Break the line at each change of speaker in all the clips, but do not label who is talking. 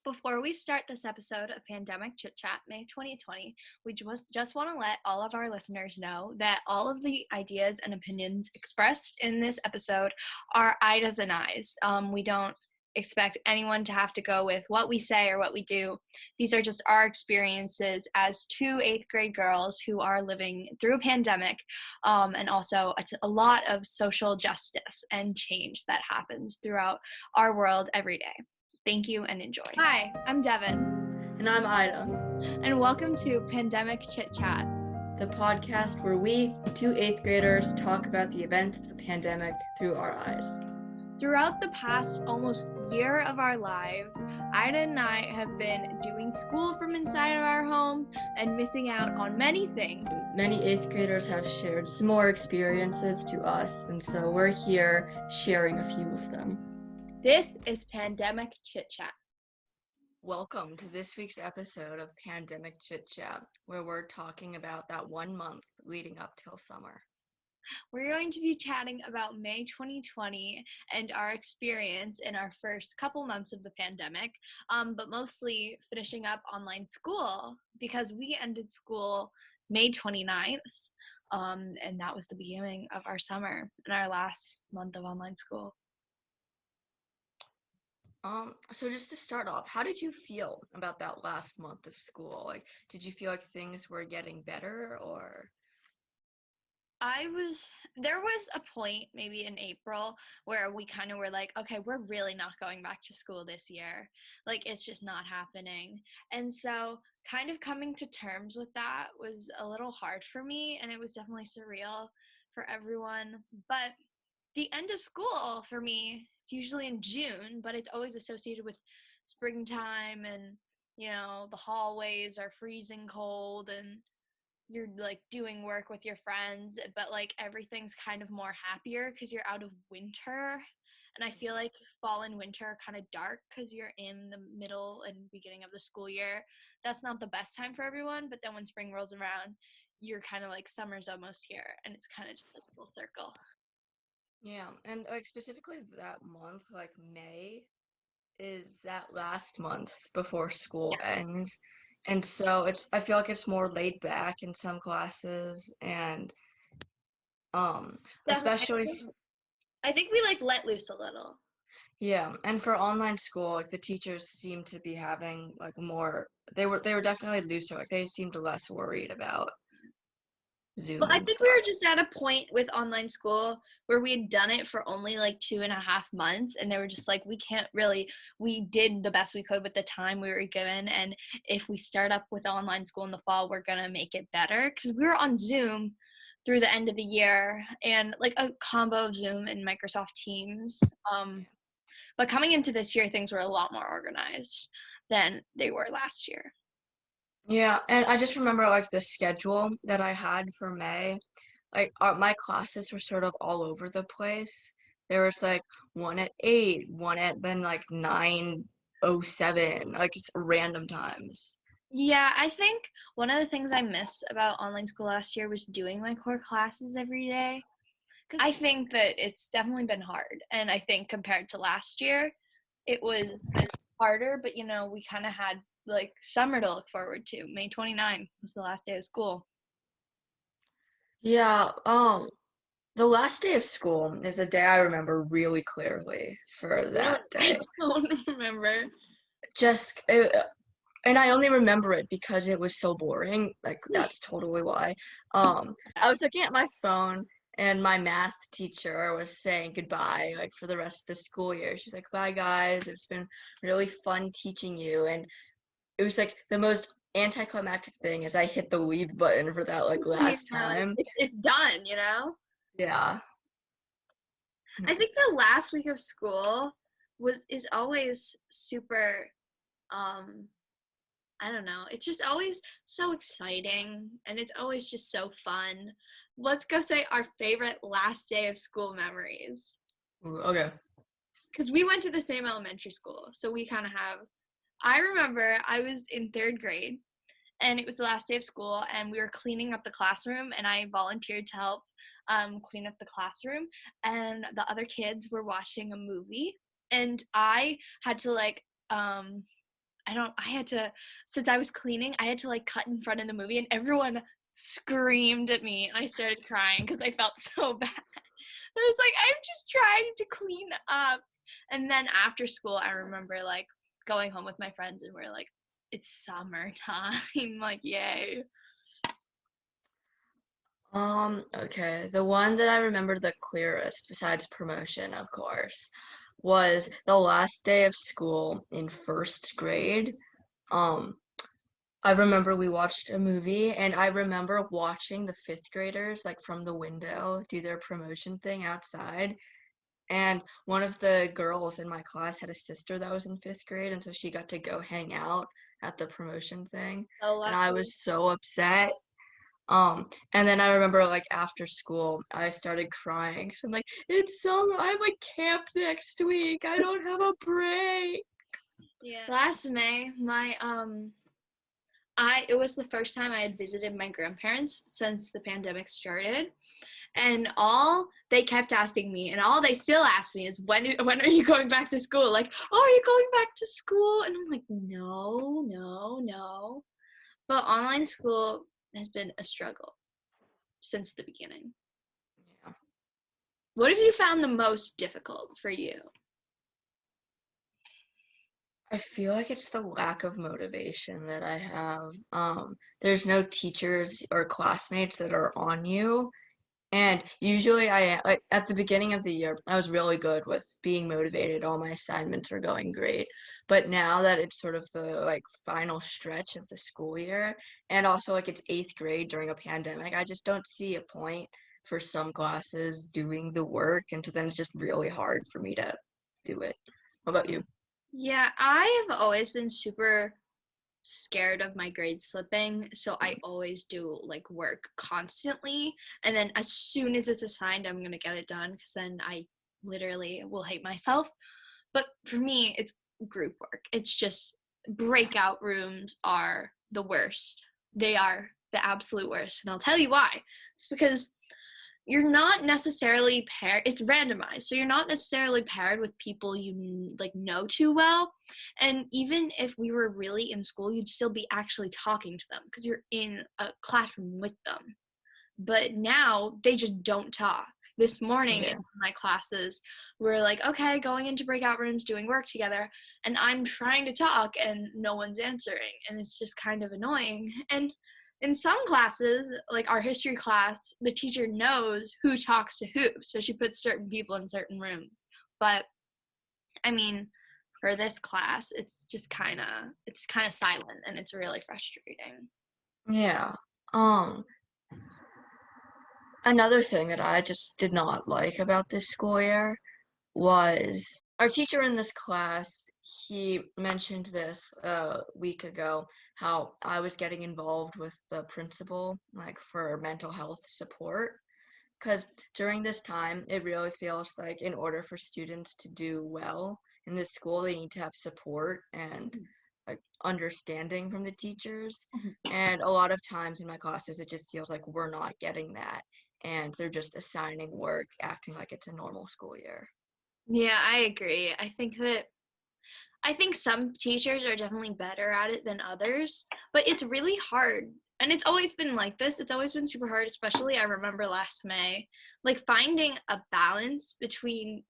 Before we start this episode of Pandemic Chit Chat, May 2020, we just want to let all of our listeners know that all of the ideas and opinions expressed in this episode are Ida's and I's. We don't expect anyone to have to go with what we say or what we do. These are just our experiences as two 8th grade girls who are living through a pandemic, and also a lot of social justice and change that happens throughout our world every day. Thank you and enjoy. Hi, I'm Devan.
And I'm Ida.
And welcome to Pandemic Chit Chat,
the podcast where we, two 8th graders, talk about the events of the pandemic through our eyes.
Throughout the past almost year of our lives, Ida and I have been doing school from inside of our home and missing out on many things.
Many 8th graders have shared similar experiences to us, and so we're here sharing a few of them.
This is Pandemic Chit Chat.
Welcome to this week's episode of Pandemic Chit Chat, where we're talking about that 1 month leading up till summer.
We're going to be chatting about May 2020 and our experience in our first couple months of the pandemic, but mostly finishing up online school because we ended school May 29th, and that was the beginning of our summer and our last month of online school.
So just to start off, how did you feel about that last month of school? Like, did you feel like things were getting better, or?
There was a point maybe in April where we kind of were like, okay, we're really not going back to school this year. Like, it's just not happening. And so kind of coming to terms with that was a little hard for me, and it was definitely surreal for everyone. But the end of school for me, it's usually in June, but it's always associated with springtime, and, you know, the hallways are freezing cold and you're like doing work with your friends, but like everything's kind of more happier because you're out of winter. And I feel like fall and winter are kind of dark because you're in the middle and beginning of the school year. That's not the best time for everyone, but then when spring rolls around, you're kind of like summer's almost here, and it's kind of just like a full circle.
Yeah, and like specifically that month, like May, is that last month before school ends. And so I feel like it's more laid back in some classes, and especially
I think we like let loose a little.
Yeah, and for online school, like the teachers seem to be having like more, they were definitely looser, like they seemed less worried about Zoom
Well, I
and
think we
stuff.
were just at a point with online school where we had done it for only like 2.5 months, and they were just like, we did the best we could with the time we were given, and if we start up with online school in the fall, we're gonna make it better, because we were on Zoom through the end of the year, and like a combo of Zoom and Microsoft Teams. But coming into this year, things were a lot more organized than they were last year.
Yeah, and I just remember like the schedule that I had for May, like my classes were sort of all over the place. There was like one at 8, one at then like 9:07, like it's random times.
Yeah, I think one of the things I missed about online school last year was doing my core classes every day. Because I think that it's definitely been hard. And I think compared to last year, it was harder, but you know, we kind of had like summer to look forward to. May 29th was the last day of school.
Yeah, the last day of school is a day I remember really clearly for that day.
I don't remember.
Just, and I only remember it because it was so boring. Like, that's totally why. I was looking at my phone, and my math teacher was saying goodbye, like, for the rest of the school year. She's like, bye, guys. It's been really fun teaching you. And it was like the most anticlimactic thing is I hit the leave button for that, like, last time.
It's done, you know?
Yeah.
I think the last week of school is always super I don't know. It's just always so exciting, and it's always just so fun. Let's go say our favorite last day of school memories.
Ooh, okay.
Because we went to the same elementary school, so we kind of have. I remember I was in 3rd grade, and it was the last day of school, and we were cleaning up the classroom, and I volunteered to help clean up the classroom, and the other kids were watching a movie, and I had to like since I was cleaning, I had to like cut in front of the movie, and everyone screamed at me, and I started crying because I felt so bad. I was like, I'm just trying to clean up. And then after school, I remember like going home with my friends, and we're like, it's summertime. Like, yay.
Okay. The one that I remember the clearest, besides promotion, of course, was the last day of school in first grade. Um, I remember we watched a movie, and I remember watching the fifth graders, like from the window, do their promotion thing outside. And one of the girls in my class had a sister that was in fifth grade, and so she got to go hang out at the promotion thing.
So
And I
lucky.
was so upset. And then I remember like after school, I started crying 'cause I'm like, it's summer, I have like camp next week. I don't have a break.
Yeah. Last May, it was the first time I had visited my grandparents since the pandemic started. And all they kept asking me, and all they still ask me is, when are you going back to school? Like, oh, are you going back to school? And I'm like, no, no, no. But online school has been a struggle since the beginning.
Yeah.
What have you found the most difficult for you?
I feel like it's the lack of motivation that I have. There's no teachers or classmates that are on you. And usually like at the beginning of the year, I was really good with being motivated. All my assignments were going great. But now that it's sort of the like final stretch of the school year, and also like it's eighth grade during a pandemic, I just don't see a point for some classes doing the work. And so then it's just really hard for me to do it. How about you?
Yeah, I have always been super scared of my grades slipping, so I always do like work constantly, and then as soon as it's assigned, I'm gonna get it done because then I literally will hate myself. But for me, it's group work. It's just breakout rooms are the worst. They are the absolute worst, and I'll tell you why. It's because you're not necessarily paired, it's randomized, so you're not necessarily paired with people you like know too well. And even if we were really in school, you'd still be actually talking to them because you're in a classroom with them. But now they just don't talk. This morning in
Yeah.
my classes, we're like, okay, going into breakout rooms, doing work together, and I'm trying to talk and no one's answering, and it's just kind of annoying. And in some classes, like our history class, the teacher knows who talks to who, so she puts certain people in certain rooms. But I mean, for this class, it's kind of silent, and it's really frustrating.
Yeah. Um, Another thing that I just did not like about this school year was our teacher in this class. He mentioned this a week ago, how I was getting involved with the principal, like for mental health support. Because during this time, it really feels like in order for students to do well in this school, they need to have support and like understanding from the teachers. And a lot of times in my classes, it just feels like we're not getting that. And they're just assigning work, acting like it's a normal school year.
Yeah, I agree. I think some teachers are definitely better at it than others, but it's really hard. And it's always been like this. It's always been super hard, especially I remember last May, like finding a balance between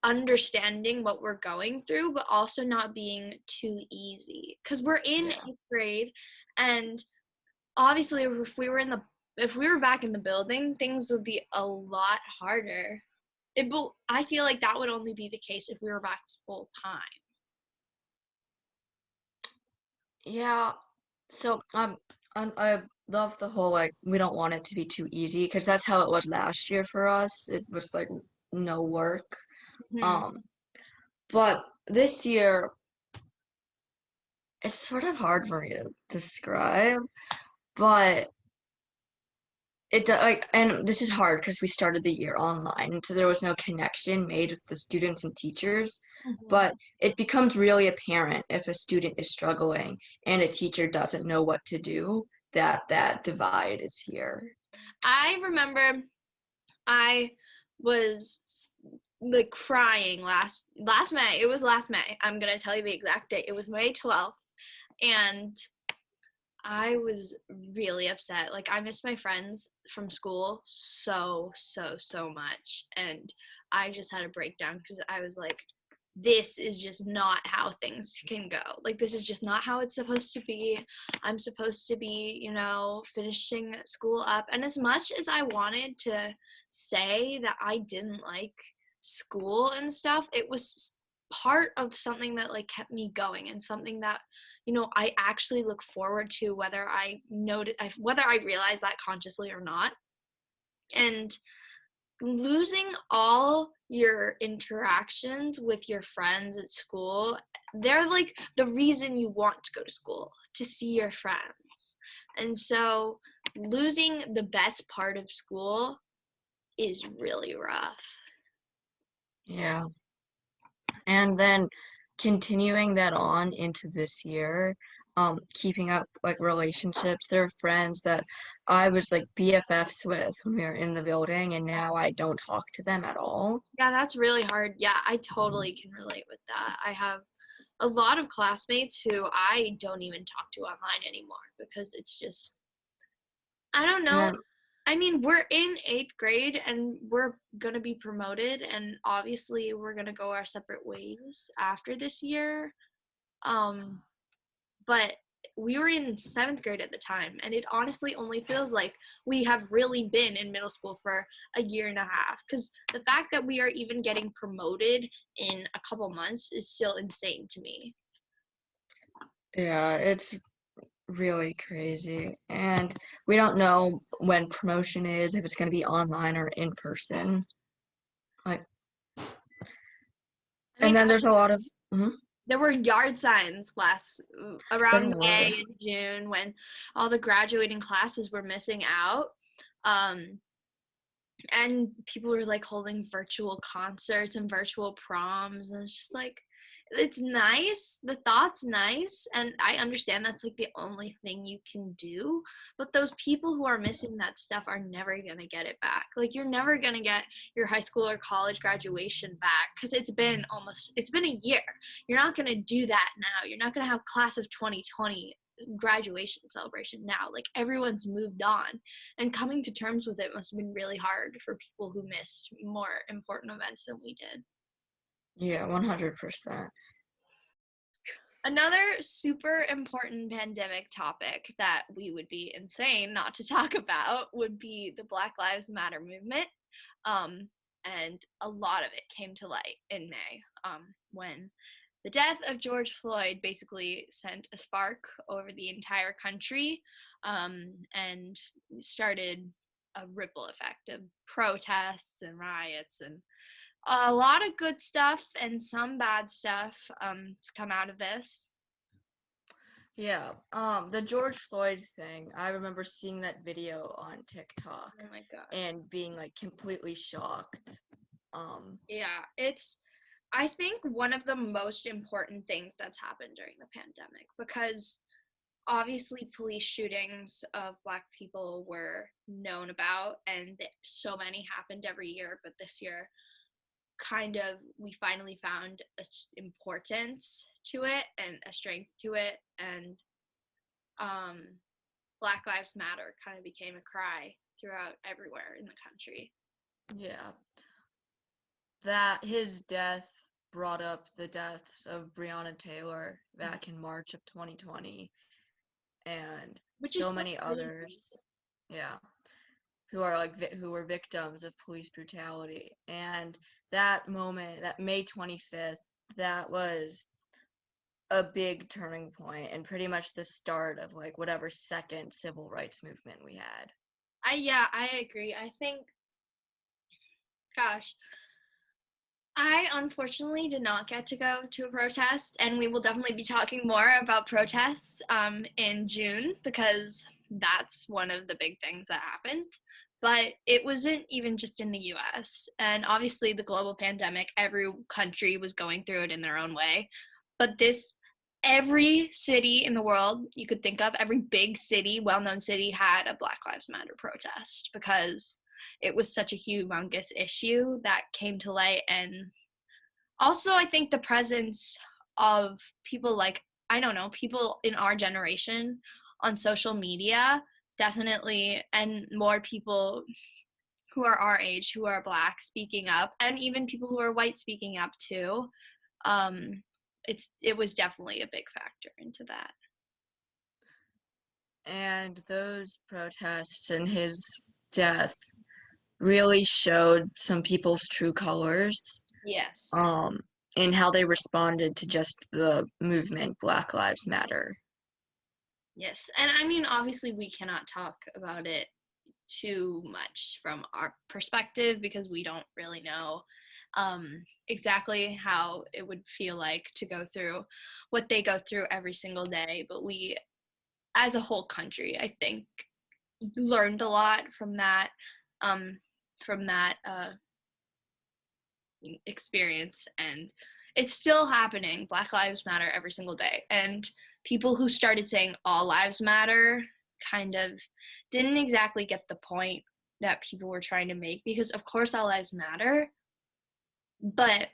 understanding what we're going through, but also not being too easy. Because we're in
Yeah.
eighth grade, and obviously, if we were back in the building, things would be a lot harder. But I feel like that would only be the case if we were back full time.
Yeah. So I love the whole like we don't want it to be too easy because that's how it was last year for us. It was like no work.
Hmm.
Um, but this year it's sort of hard for me to describe, but like, and this is hard because we started the year online, so there was no connection made with the students and teachers.
Hmm.
But it becomes really apparent if a student is struggling and a teacher doesn't know what to do, that divide is here.
I remember I was like crying last May. It was last May. I'm gonna tell you the exact date. It was May 12th. And I was really upset. Like, I miss my friends from school so, so, so much. And I just had a breakdown because I was like, this is just not how things can go. Like, this is just not how it's supposed to be. I'm supposed to be, finishing school up. And as much as I wanted to say that I didn't like school and stuff, it was part of something that like kept me going and something that I actually look forward to, whether I realize that consciously or not. And losing all your interactions with your friends at school, they're like the reason you want to go to school, to see your friends. And so losing the best part of school is really rough.
Yeah. And then continuing that on into this year, keeping up like relationships. There are friends that I was like BFFs with when we were in the building, and now I don't talk to them at all.
Yeah, that's really hard. Yeah, I totally can relate with that. I have a lot of classmates who I don't even talk to online anymore because it's just, I don't
And
know.
then,
I mean, we're in 8th grade and we're going to be promoted, and obviously we're going to go our separate ways after this year. Um, but we were in 7th grade at the time, and it honestly only feels like we have really been in middle school for a year and a half, because the fact that we are even getting promoted in a couple months is still insane to me.
yeah, it's really crazy. And we don't know when promotion is, if it's going to be online or in person. Like,
I
and
mean,
then there's a lot of, mhm,
there were yard signs
there
around
were.
May and June when all the graduating classes were missing out. Um, and people were like holding virtual concerts and virtual proms, and it's just like, it's nice, the thought's nice, and I understand that's like the only thing you can do, but those people who are missing that stuff are never going to get it back. Like, you're never going to get your high school or college graduation back because it's been a year. You're not going to do that now. You're not going to have class of 2020 graduation celebration now. Like, everyone's moved on, and coming to terms with it must have been really hard for people who missed more important events than we did.
Yeah, 100%.
Another super important pandemic topic that we would be insane not to talk about would be the Black Lives Matter movement. Um, and a lot of it came to light in May, when the death of George Floyd basically sent a spark over the entire country, and started a ripple effect of protests and riots and a lot of good stuff and some bad stuff, to come out of this.
Yeah, the George Floyd thing, I remember seeing that video on TikTok
Oh my god.
and being like completely shocked. Um,
Yeah, it's, I think, one of the most important things that's happened during the pandemic, because obviously police shootings of Black people were known about, and so many happened every year, but this year kind of we finally found a importance to it and a strength to it, and um Black Lives Matter kind of became a cry throughout everywhere in the country.
yeah, that his death brought up the deaths of Breonna Taylor back in March of 2020 and
Which is
so
so
many
crazy.
others, yeah, who are like who were victims of police brutality. And that moment, that May 25th, that was a big turning point and pretty much the start of like whatever second civil rights movement we had.
Yeah, I agree. I think, gosh, I unfortunately did not get to go to a protest, and we will definitely be talking more about protests in June, because that's one of the big things that happened. But it wasn't even just in the US. And obviously, the global pandemic, every country was going through it in their own way. But every city in the world you could think of, every big city, well known city, had a Black Lives Matter protest, because it was such a humongous issue that came to light. And also, I think the presence of people like I don't know, people in our generation on social media definitely, and more people who are our age, who are Black, speaking up, and even people who are white speaking up too. It was definitely a big factor into that.
And those protests and his death really showed some people's true colors,
Yes.
um, in how they responded to just the movement Black Lives Matter.
Yes. And I mean, obviously, we cannot talk about it too much from our perspective because we don't really know exactly how it would feel like to go through what they go through every single day. But we, as a whole country, I think, learned a lot from that, um, from that experience, and it's still happening. Black Lives Matter every single day, and people who started saying all lives matter kind of didn't exactly get the point that people were trying to make, because of course all lives matter, but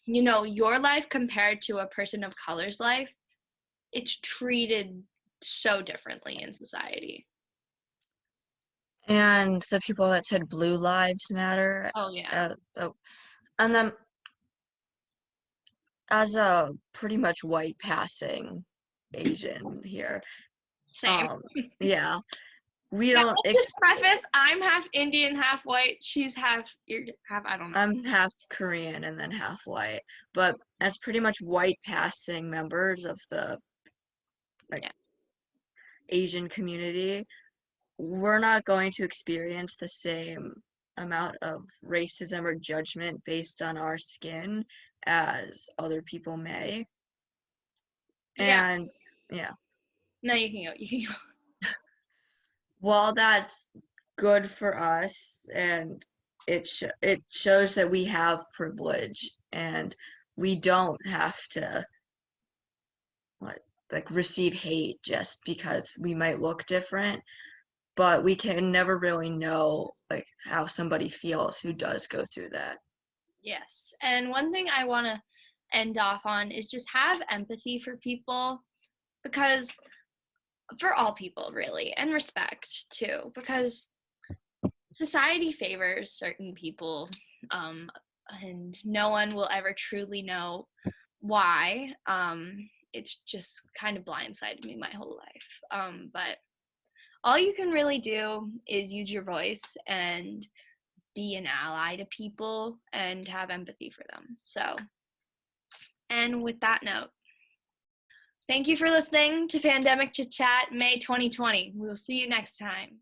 your life compared to a person of color's life, it's treated so differently in society.
And the people that said Blue Lives Matter,
Oh yeah.
so, and then as a pretty much white passing Asian here,
Same.
yeah, we
Yeah,
don't
let's just preface, I'm half Indian, half white. She's half, I don't know.
I'm half Korean and then half white, but as pretty much white passing members of the like
Yeah.
Asian community, we're not going to experience the same amount of racism or judgment based on our skin as other people may.
Yeah.
And yeah,
No, you can go. You can go.
while that's good for us and it shows that we have privilege and we don't have to what like receive hate just because we might look different, but we can never really know like how somebody feels who does go through that.
Yes. And one thing I want to end off on is just have empathy for people, because for all people really, and respect too, because society favors certain people, um and no one will ever truly know why. It's just kind of blindsided me my whole life. But all you can really do is use your voice and be an ally to people and have empathy for them. So, and with that note, thank you for listening to Pandemic Chit Chat May 2020. We will see you next time.